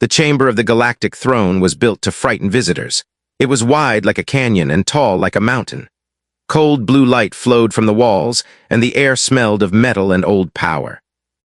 The chamber of the galactic throne was built to frighten visitors. It was wide like a canyon and tall like a mountain. Cold blue light flowed from the walls, and the air smelled of metal and old power.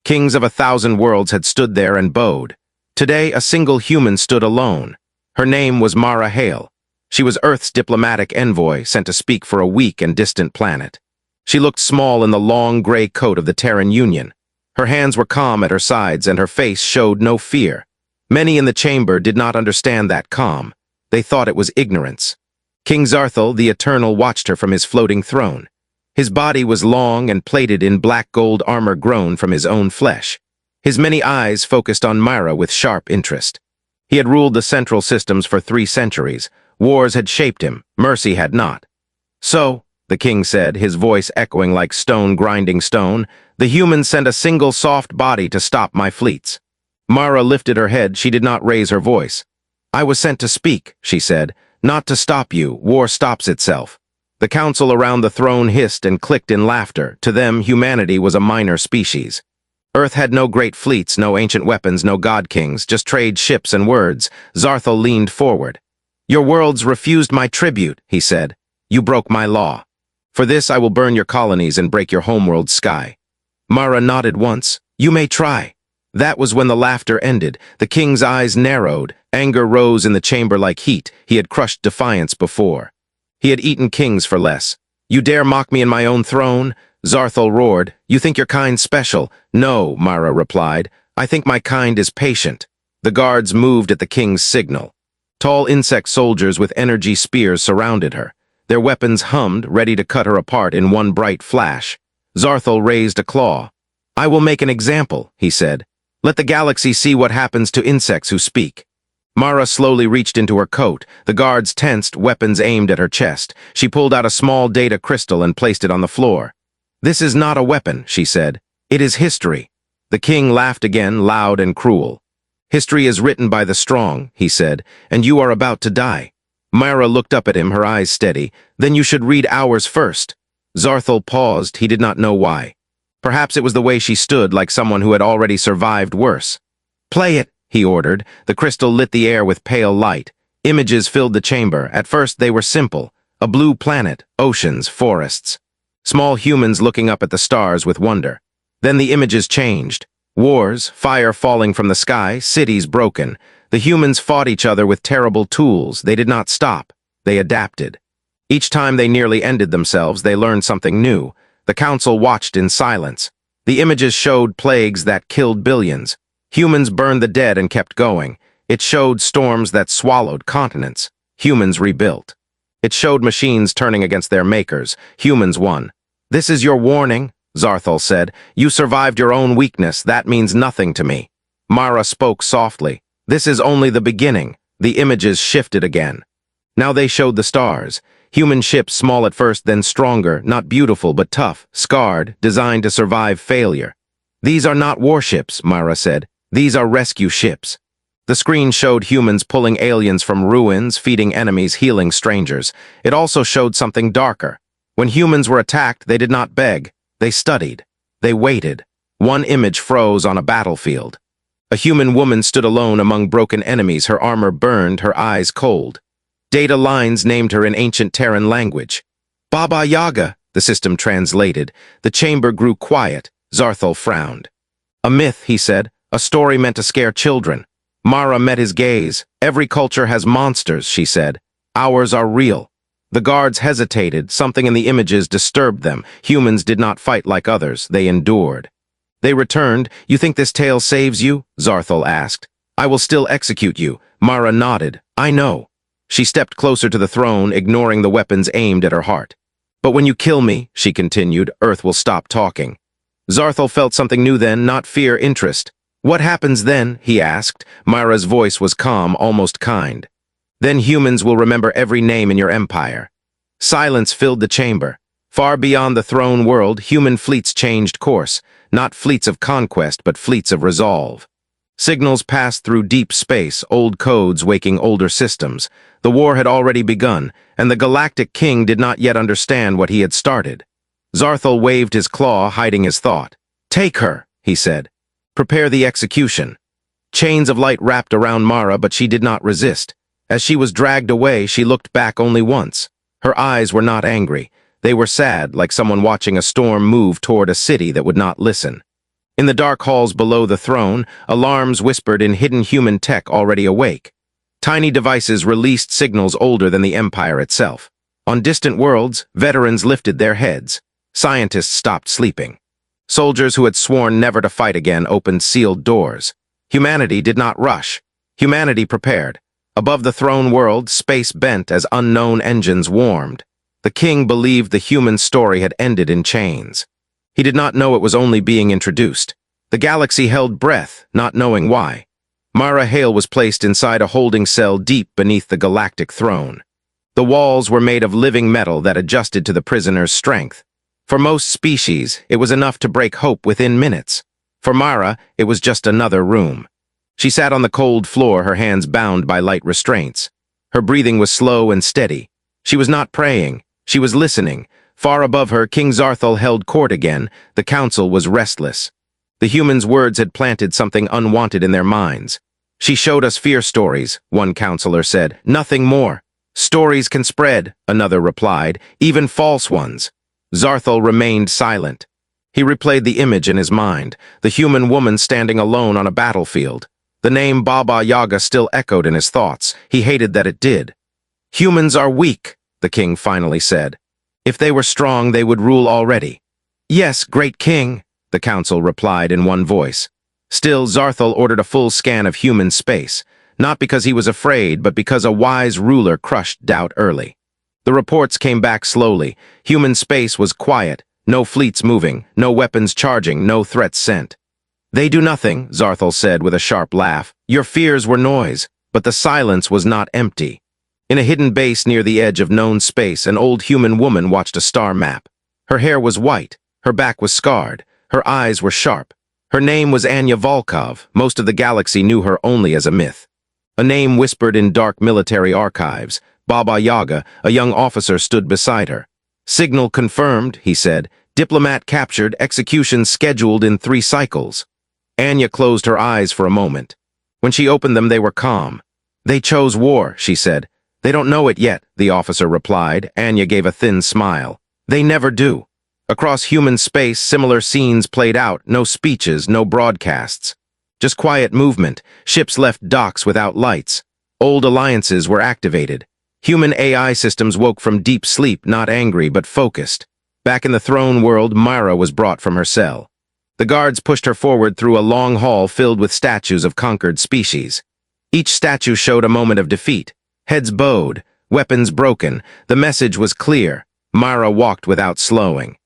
Kings of 1,000 worlds had stood there and bowed. Today, a single human stood alone. Her name was Mara Hale. She was Earth's diplomatic envoy, sent to speak for a weak and distant planet. She looked small in the long gray coat of the Terran Union. Her hands were calm at her sides, and her face showed no fear. Many in the chamber did not understand that calm. They thought it was ignorance. King Zarthal, the Eternal, watched her from his floating throne. His body was long and plated in black gold armor grown from his own flesh. His many eyes focused on Myra with sharp interest. He had ruled the central systems for 3 centuries. Wars had shaped him, mercy had not. "So," the king said, his voice echoing like stone grinding stone, "the humans send a single soft body to stop my fleets." Mara lifted her head. She did not raise her voice. "I was sent to speak," she said, "not to stop you. War stops itself." The council around the throne hissed and clicked in laughter. To them, humanity was a minor species. Earth had no great fleets, no ancient weapons, no god kings, just trade ships and words. Zarthal leaned forward. "Your worlds refused my tribute," he said. "You broke my law. For this I will burn your colonies and break your homeworld's sky." Mara nodded once. "You may try." That was when the laughter ended. The king's eyes narrowed. Anger rose in the chamber like heat. He had crushed defiance before. He had eaten kings for less. "You dare mock me in my own throne?" Zarthal roared. "You think your kind special?" "No," Mara replied. "I think my kind is patient." The guards moved at the king's signal. Tall insect soldiers with energy spears surrounded her. Their weapons hummed, ready to cut her apart in one bright flash. Zarthal raised a claw. "I will make an example," he said. "Let the galaxy see what happens to insects who speak." Mara slowly reached into her coat. The guards tensed, weapons aimed at her chest. She pulled out a small data crystal and placed it on the floor. "This is not a weapon," she said. "It is history." The king laughed again, loud and cruel. "History is written by the strong," he said, "and you are about to die." Myra looked up at him, her eyes steady. "Then you should read ours first." Zarthal paused. He did not know why. Perhaps it was the way she stood, like someone who had already survived worse. "Play it," he ordered. The crystal lit the air with pale light. Images filled the chamber. At first they were simple. A blue planet, oceans, forests. Small humans looking up at the stars with wonder. Then the images changed. Wars, fire falling from the sky, cities broken. The humans fought each other with terrible tools. They did not stop. They adapted. Each time they nearly ended themselves, they learned something new. The council watched in silence. The images showed plagues that killed billions. Humans burned the dead and kept going. It showed storms that swallowed continents. Humans rebuilt. It showed machines turning against their makers. Humans won. "This is your warning," Zarthal said. "You survived your own weakness. That means nothing to me." Mara spoke softly. "This is only the beginning." The images shifted again. Now they showed the stars. Human ships, small at first, then stronger, not beautiful but tough, scarred, designed to survive failure. "These are not warships," Mara said. "These are rescue ships." The screen showed humans pulling aliens from ruins, feeding enemies, healing strangers. It also showed something darker. When humans were attacked, they did not beg. They studied. They waited. One image froze on a battlefield. A human woman stood alone among broken enemies, her armor burned, her eyes cold. Data lines named her in ancient Terran language. "Baba Yaga," the system translated. The chamber grew quiet. Zarthal frowned. "A myth," he said. "A story meant to scare children." Mara met his gaze. "Every culture has monsters," she said. "Ours are real." The guards hesitated. Something in the images disturbed them. Humans did not fight like others. They endured. They returned. "You think this tale saves you?" Zarthal asked. "I will still execute you." Mara nodded. "I know." She stepped closer to the throne, ignoring the weapons aimed at her heart. "But when you kill me," she continued, "Earth will stop talking." Zarthal felt something new then, not fear, interest. "What happens then?" he asked. Myra's voice was calm, almost kind. "Then humans will remember every name in your empire." Silence filled the chamber. Far beyond the throne world, human fleets changed course. Not fleets of conquest, but fleets of resolve. Signals passed through deep space, old codes waking older systems. The war had already begun, and the Galactic King did not yet understand what he had started. Zarthal waved his claw, hiding his thought. "Take her," he said. "Prepare the execution." Chains of light wrapped around Mara, but she did not resist. As she was dragged away, she looked back only once. Her eyes were not angry. They were sad, like someone watching a storm move toward a city that would not listen. In the dark halls below the throne, alarms whispered in hidden human tech already awake. Tiny devices released signals older than the Empire itself. On distant worlds, veterans lifted their heads. Scientists stopped sleeping. Soldiers who had sworn never to fight again opened sealed doors. Humanity did not rush. Humanity prepared. Above the throne world, space bent as unknown engines warmed. The king believed the human story had ended in chains. He did not know it was only being introduced. The galaxy held breath, not knowing why. Mara Hale was placed inside a holding cell deep beneath the galactic throne. The walls were made of living metal that adjusted to the prisoner's strength. For most species, it was enough to break hope within minutes. For Mara, it was just another room. She sat on the cold floor, her hands bound by light restraints. Her breathing was slow and steady. She was not praying. She was listening. Far above her, King Zarthal held court again. The council was restless. The humans' words had planted something unwanted in their minds. She showed us fear stories, one counselor said. Nothing more. Stories can spread, another replied, even false ones. Zarthal remained silent. He replayed the image in his mind, the human woman standing alone on a battlefield. The name Baba Yaga still echoed in his thoughts. He hated that it did. Humans are weak, the king finally said. If they were strong, they would rule already. Yes, great king, the council replied in one voice. Still, Zarthal ordered a full scan of human space, not because he was afraid, but because a wise ruler crushed doubt early. The reports came back slowly. Human space was quiet, no fleets moving, no weapons charging, no threats sent. They do nothing, Zarthal said with a sharp laugh. Your fears were noise, but the silence was not empty. In a hidden base near the edge of known space, an old human woman watched a star map. Her hair was white, her back was scarred, her eyes were sharp. Her name was Anya Volkov. Most of the galaxy knew her only as a myth. A name whispered in dark military archives. Baba Yaga, a young officer, stood beside her. Signal confirmed, he said. Diplomat captured, execution scheduled in 3 cycles. Anya closed her eyes for a moment. When she opened them, they were calm. They chose war, she said. They don't know it yet, the officer replied. Anya gave a thin smile. They never do. Across human space, similar scenes played out, no speeches, no broadcasts. Just quiet movement. Ships left docks without lights. Old alliances were activated. Human AI systems woke from deep sleep, not angry, but focused. Back in the throne world, Myra was brought from her cell. The guards pushed her forward through a long hall filled with statues of conquered species. Each statue showed a moment of defeat. Heads bowed, weapons broken. The message was clear. Myra walked without slowing.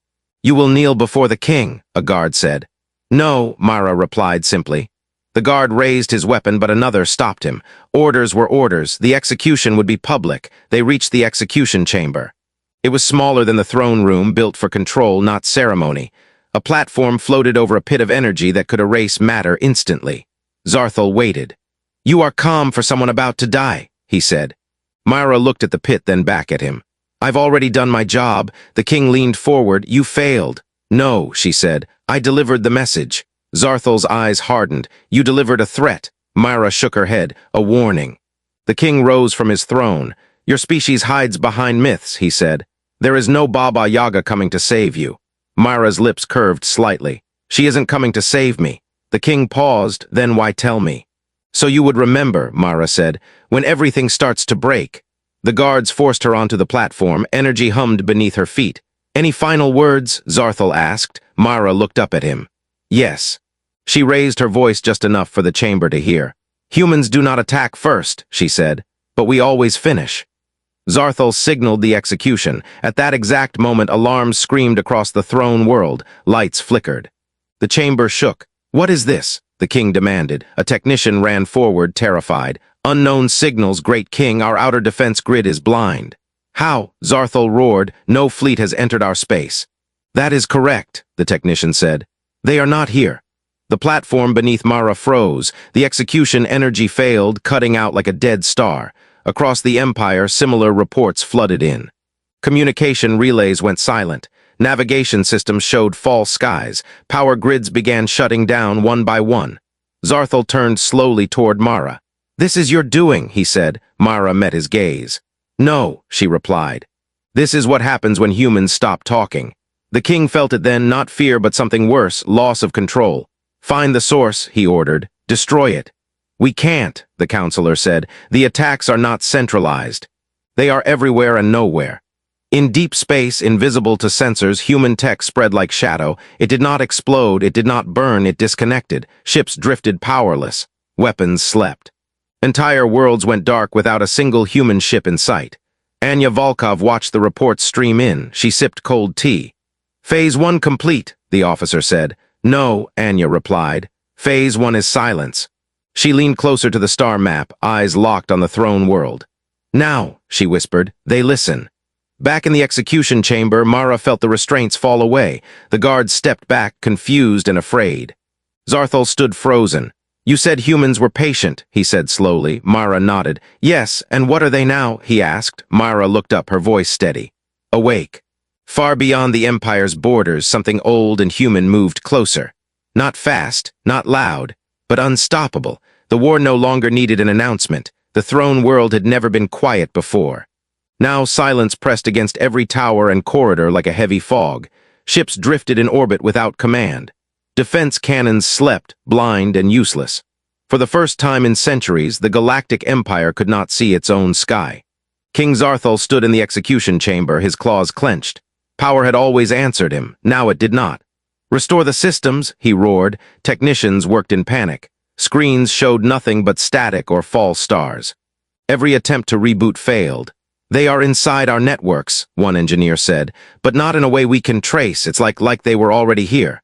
You will kneel before the king, a guard said. No, Myra replied simply. The guard raised his weapon, but another stopped him. Orders were orders. The execution would be public. They reached the execution chamber. It was smaller than the throne room, built for control, not ceremony. A platform floated over a pit of energy that could erase matter instantly. Zarthal waited. You are calm for someone about to die, he said. Myra looked at the pit, then back at him. I've already done my job. The king leaned forward. You failed. No, she said. I delivered the message. Zarthal's eyes hardened. You delivered a threat. Myra shook her head. A warning. The king rose from his throne. Your species hides behind myths, he said. There is no Baba Yaga coming to save you. Myra's lips curved slightly. She isn't coming to save me. The king paused, then why tell me? So you would remember, Myra said, when everything starts to break. The guards forced her onto the platform. Energy hummed beneath her feet. Any final words? Zarthal asked. Myra looked up at him. Yes. She raised her voice just enough for the chamber to hear. Humans do not attack first, she said, but we always finish. Zarthal signaled the execution. At that exact moment, alarms screamed across the throne world. Lights flickered. The chamber shook. What is this? The king demanded. A technician ran forward, terrified. Unknown signals, great king, our outer defense grid is blind. How? Zarthal roared. No fleet has entered our space. That is correct, the technician said. They are not here. The platform beneath Mara froze. The execution energy failed, cutting out like a dead star. Across the Empire, similar reports flooded in. Communication relays went silent. Navigation systems showed false skies. Power grids began shutting down one by one. Zarthal turned slowly toward Mara. "This is your doing," he said. Mara met his gaze. "No," she replied. "This is what happens when humans stop talking." The king felt it then, not fear but something worse, loss of control. "Find the source," he ordered. "Destroy it." "We can't," the counselor said. "The attacks are not centralized. They are everywhere and nowhere." In deep space, invisible to sensors, human tech spread like shadow. It did not explode, it did not burn, it disconnected. Ships drifted powerless. Weapons slept. Entire worlds went dark without a single human ship in sight. Anya Volkov watched the reports stream in. She sipped cold tea. "Phase 1 complete," the officer said. "No," Anya replied. "Phase 1 is silence." She leaned closer to the star map, eyes locked on the throne world. "Now," she whispered, "they listen." Back in the execution chamber, Mara felt the restraints fall away. The guards stepped back, confused and afraid. Zarthal stood frozen. "You said humans were patient," he said slowly. Mara nodded. "Yes, and what are they now?" he asked. Mara looked up, her voice steady. "Awake." Far beyond the Empire's borders, something old and human moved closer. Not fast, not loud, but unstoppable. The war no longer needed an announcement. The throne world had never been quiet before. Now silence pressed against every tower and corridor like a heavy fog. Ships drifted in orbit without command. Defense cannons slept, blind and useless. For the first time in centuries, the Galactic Empire could not see its own sky. King Zarthal stood in the execution chamber, his claws clenched. Power had always answered him, now it did not. "Restore the systems," he roared. Technicians worked in panic. Screens showed nothing but static or false stars. Every attempt to reboot failed. "They are inside our networks," one engineer said, "but not in a way we can trace. It's like they were already here."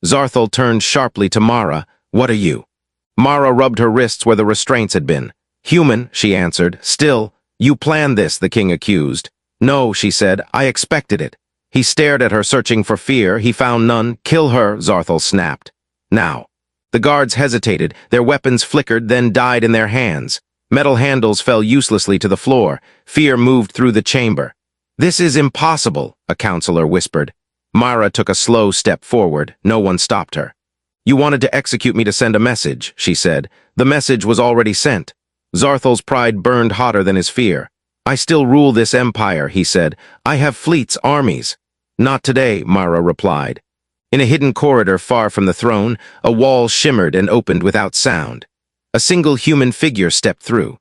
Zarthal turned sharply to Mara. "What are you?" Mara rubbed her wrists where the restraints had been. "Human," she answered. "Still, you planned this," the king accused. "No," she said, "I expected it." He stared at her, searching for fear. He found none. "Kill her," Zarthal snapped. "Now." The guards hesitated. Their weapons flickered, then died in their hands. Metal handles fell uselessly to the floor. Fear moved through the chamber. "This is impossible," a counselor whispered. Mara took a slow step forward. No one stopped her. "You wanted to execute me to send a message," she said. "The message was already sent." Zarthal's pride burned hotter than his fear. "I still rule this empire," he said. "I have fleets, armies." "Not today," Mara replied. In a hidden corridor far from the throne, a wall shimmered and opened without sound. A single human figure stepped through.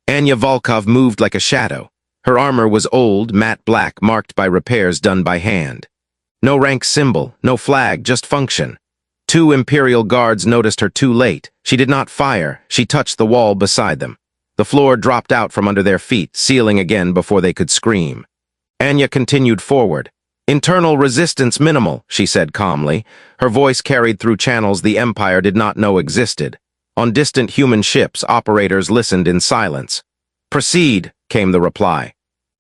Anya Volkov moved like a shadow. Her armor was old, matte black, marked by repairs done by hand. No rank symbol, no flag, just function. Two Imperial guards noticed her too late. She did not fire. She touched the wall beside them. The floor dropped out from under their feet, sealing again before they could scream. Anya continued forward. "Internal resistance minimal," she said calmly. Her voice carried through channels the Empire did not know existed. On distant human ships, operators listened in silence. "Proceed," came the reply.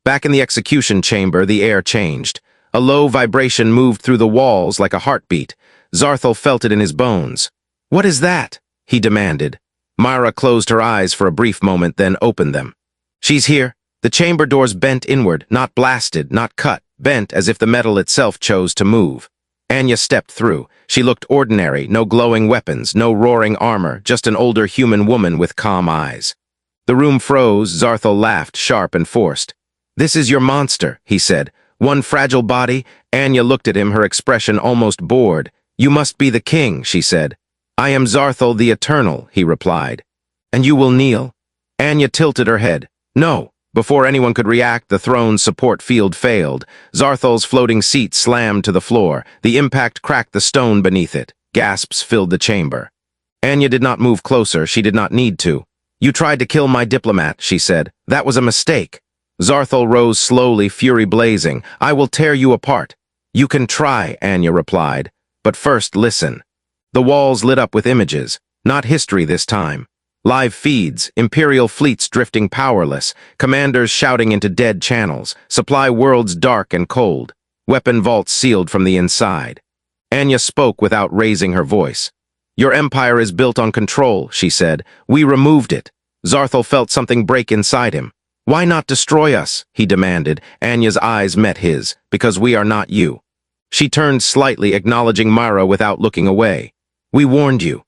Back in the execution chamber, the air changed. A low vibration moved through the walls like a heartbeat. Zarthal felt it in his bones. "What is that?" he demanded. Mara closed her eyes for a brief moment, then opened them. "She's here." The chamber doors bent inward, not blasted, not cut, bent as if the metal itself chose to move. Anya stepped through. She looked ordinary, no glowing weapons, no roaring armor, just an older human woman with calm eyes. The room froze. Zarthal laughed, sharp and forced. "This is your monster," he said. "One fragile body." Anya looked at him, her expression almost bored. "You must be the king," she said. "I am Zarthal the Eternal," he replied. "And you will kneel?" Anya tilted her head. "No." Before anyone could react, the throne's support field failed. Zarthal's floating seat slammed to the floor. The impact cracked the stone beneath it. Gasps filled the chamber. Anya did not move closer. She did not need to. "You tried to kill my diplomat," she said. "That was a mistake." Zarthal rose slowly, fury blazing. "I will tear you apart." "You can try," Anya replied. "But first, listen." The walls lit up with images. Not history this time. Live feeds, Imperial fleets drifting powerless, commanders shouting into dead channels, supply worlds dark and cold, weapon vaults sealed from the inside. Anya spoke without raising her voice. "Your empire is built on control," she said. "We removed it." Zarthal felt something break inside him. "Why not destroy us?" he demanded. Anya's eyes met his. "Because we are not you." She turned slightly, acknowledging Mara without looking away. "We warned you."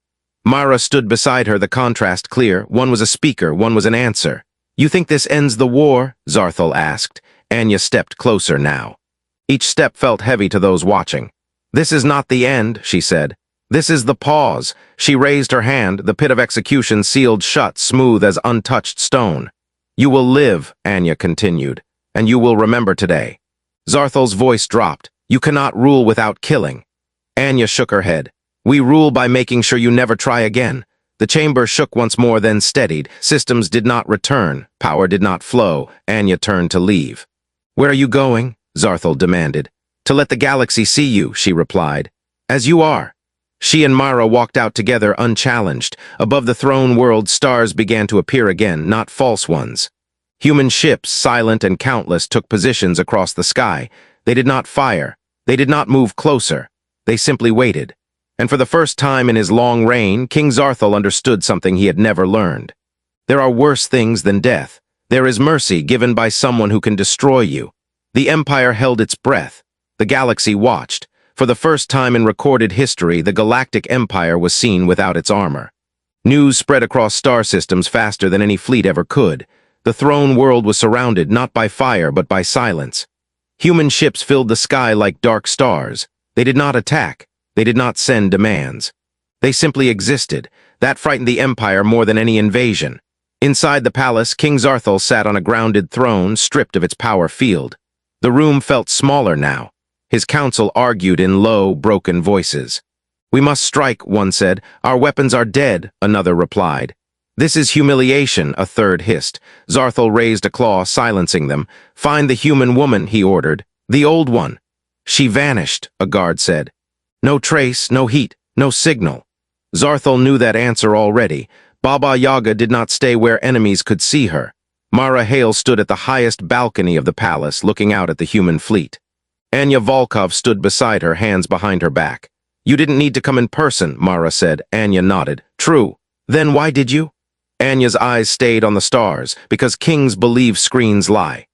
Mara stood beside her, the contrast clear. One was a speaker, one was an answer. "You think this ends the war?" Zarthal asked. Anya stepped closer now. Each step felt heavy to those watching. "This is not the end," she said. "This is the pause." She raised her hand, the pit of execution sealed shut, smooth as untouched stone. "You will live," Anya continued, "and you will remember today." Zarthal's voice dropped. "You cannot rule without killing." Anya shook her head. "We rule by making sure you never try again." The chamber shook once more, then steadied. Systems did not return. Power did not flow. Anya turned to leave. "Where are you going?" Zarthal demanded. "To let the galaxy see you," she replied. "As you are." She and Mara walked out together unchallenged. Above the throne world, stars began to appear again, not false ones. Human ships, silent and countless, took positions across the sky. They did not fire. They did not move closer. They simply waited. And for the first time in his long reign, King Zarthal understood something he had never learned. There are worse things than death. There is mercy given by someone who can destroy you. The Empire held its breath. The galaxy watched. For the first time in recorded history, the Galactic Empire was seen without its armor. News spread across star systems faster than any fleet ever could. The throne world was surrounded not by fire but by silence. Human ships filled the sky like dark stars. They did not attack. They did not send demands. They simply existed. That frightened the Empire more than any invasion. Inside the palace, King Zarthal sat on a grounded throne, stripped of its power field. The room felt smaller now. His council argued in low, broken voices. "We must strike," one said. "Our weapons are dead," another replied. "This is humiliation," a third hissed. Zarthal raised a claw, silencing them. "Find the human woman," he ordered. "The old one." "She vanished," a guard said. "No trace, no heat, no signal." Zarthal knew that answer already. Baba Yaga did not stay where enemies could see her. Mara Hale stood at the highest balcony of the palace, looking out at the human fleet. Anya Volkov stood beside her, hands behind her back. "You didn't need to come in person," Mara said. Anya nodded. "True. Then why did you?" Anya's eyes stayed on the stars, because kings believe screens lie.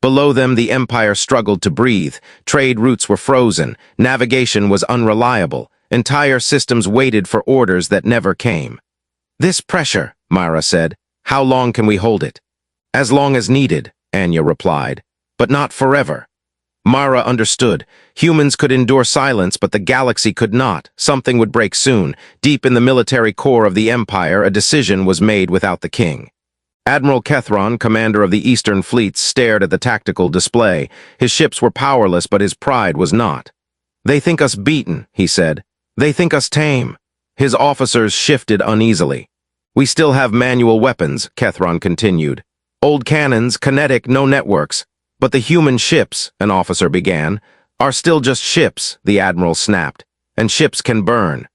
Below them, the Empire struggled to breathe. Trade routes were frozen. Navigation was unreliable. Entire systems waited for orders that never came. "This pressure," Mara said. "How long can we hold it?" "As long as needed," Anya replied. "But not forever." Mara understood. Humans could endure silence, but the galaxy could not. Something would break soon. Deep in the military core of the Empire, a decision was made without the king. Admiral Kethron, commander of the Eastern fleets, stared at the tactical display. His ships were powerless, but his pride was not. "They think us beaten," he said. "They think us tame." His officers shifted uneasily. "We still have manual weapons," Kethron continued. "Old cannons, kinetic, no networks. But the human ships," an officer began, "are still just ships," the admiral snapped. "And ships can burn."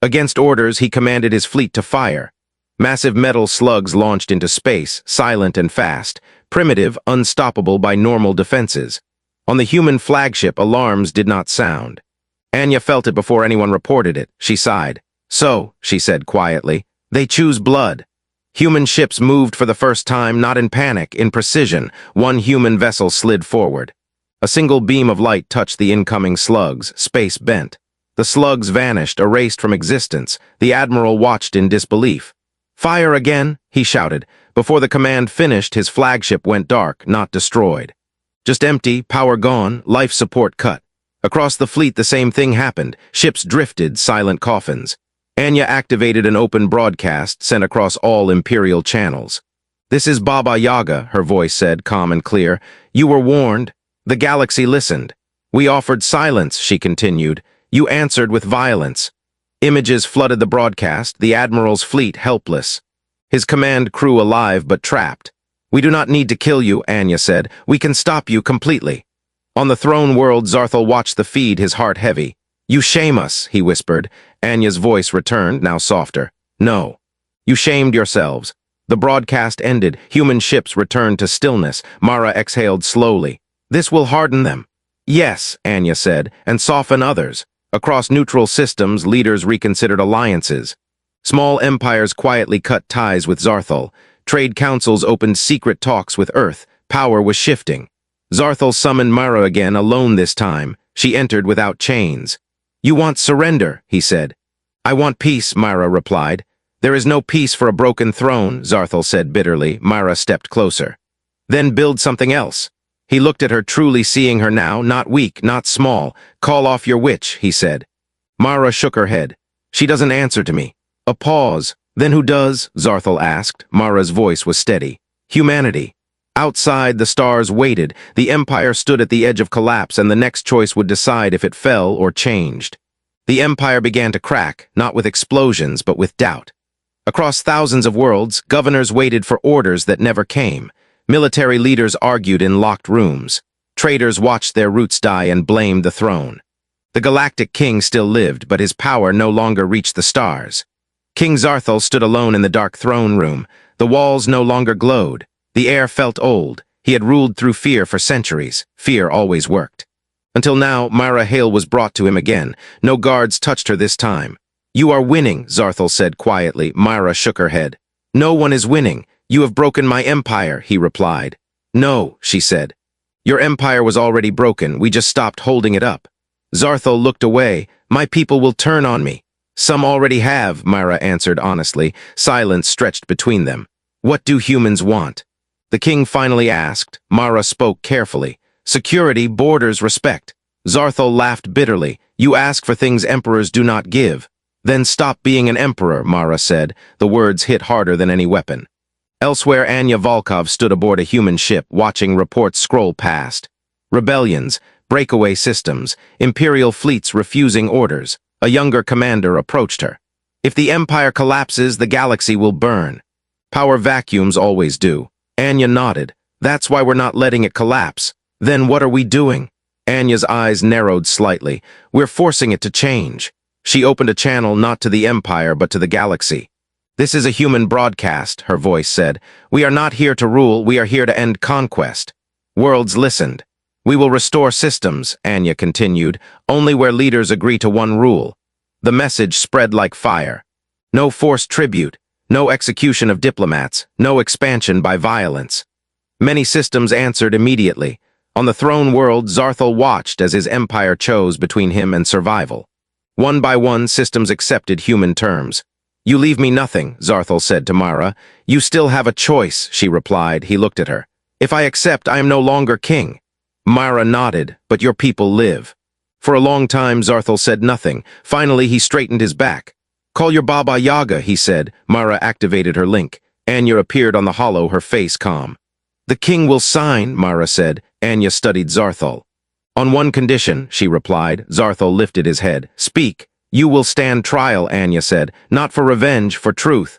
Against orders, he commanded his fleet to fire. Massive metal slugs launched into space, silent and fast, primitive, unstoppable by normal defenses. On the human flagship, alarms did not sound. Anya felt it before anyone reported it. She sighed. "So," she said quietly, "they choose blood." Human ships moved for the first time, not in panic, in precision. One human vessel slid forward. A single beam of light touched the incoming slugs. Space bent. The slugs vanished, erased from existence. The admiral watched in disbelief. "Fire again," he shouted. Before the command finished, his flagship went dark, not destroyed. Just empty, power gone, life support cut. Across the fleet, the same thing happened. Ships drifted, silent coffins. Anya activated an open broadcast sent across all Imperial channels. "This is Baba Yaga," her voice said, calm and clear. "You were warned. The galaxy listened. We offered silence," she continued. "You answered with violence." Images flooded the broadcast, the Admiral's fleet helpless. His command crew alive but trapped. "We do not need to kill you," Anya said. "We can stop you completely." On the throne world, Zarthal watched the feed, his heart heavy. "You shame us," he whispered. Anya's voice returned, now softer. "No. You shamed yourselves." The broadcast ended. Human ships returned to stillness. Mara exhaled slowly. "This will harden them." "Yes," Anya said, "and soften others." Across neutral systems, leaders reconsidered alliances. Small empires quietly cut ties with Zarthal. Trade councils opened secret talks with Earth. Power was shifting. Zarthal summoned Mara again, alone this time. She entered without chains. "You want surrender," he said. I want peace, Myra replied. There is no peace for a broken throne, Zarthel said bitterly. Myra stepped closer. Then build something else. He looked at her, truly seeing her now, not weak, not small. Call off your witch, he said. Myra shook her head. She doesn't answer to me. A pause. Then who does? Zarthel asked. Myra's voice was steady. Humanity. Outside, the stars waited. The Empire stood at the edge of collapse, and the next choice would decide if it fell or changed. The Empire began to crack, not with explosions, but with doubt. Across thousands of worlds, governors waited for orders that never came. Military leaders argued in locked rooms. Traitors watched their roots die and blamed the throne. The Galactic King still lived, but his power no longer reached the stars. King Zarthel stood alone in the dark throne room. The walls no longer glowed. The air felt old. He had ruled through fear for centuries. Fear always worked. Until now, Myra Hale was brought to him again. No guards touched her this time. You are winning, Zarthel said quietly. Myra shook her head. No one is winning. You have broken my empire, he replied. No, she said. Your empire was already broken. We just stopped holding it up. Zarthel looked away. My people will turn on me. Some already have, Myra answered honestly. Silence stretched between them. What do humans want? The king finally asked. Myra spoke carefully. Security, borders, respect. Zarthel laughed bitterly. You ask for things emperors do not give. Then stop being an emperor, Myra said. The words hit harder than any weapon. Elsewhere, Anya Volkov stood aboard a human ship, watching reports scroll past. Rebellions, breakaway systems, imperial fleets refusing orders. A younger commander approached her. If the empire collapses, the galaxy will burn. Power vacuums always do. Anya nodded. That's why we're not letting it collapse. Then what are we doing? Anya's eyes narrowed slightly. We're forcing it to change. She opened a channel not to the empire but to the galaxy. This is a human broadcast, her voice said. We are not here to rule, we are here to end conquest. Worlds listened. We will restore systems, Anya continued, only where leaders agree to one rule. The message spread like fire. No forced tribute, no execution of diplomats, no expansion by violence. Many systems answered immediately. On the throne world, Zarthel watched as his empire chose between him and survival. One by one, systems accepted human terms. You leave me nothing, Zarthel said to Myra. You still have a choice, she replied. He looked at her. If I accept, I am no longer king. Myra nodded, but your people live. For a long time, Zarthel said nothing. Finally, he straightened his back. Call your Baba Yaga, he said. Myra activated her link. Anya appeared on the hollow, her face calm. The king will sign, Myra said. Anya studied Zarthel. On one condition, she replied. Zarthel lifted his head. Speak. You will stand trial, Anya said. Not for revenge, for truth.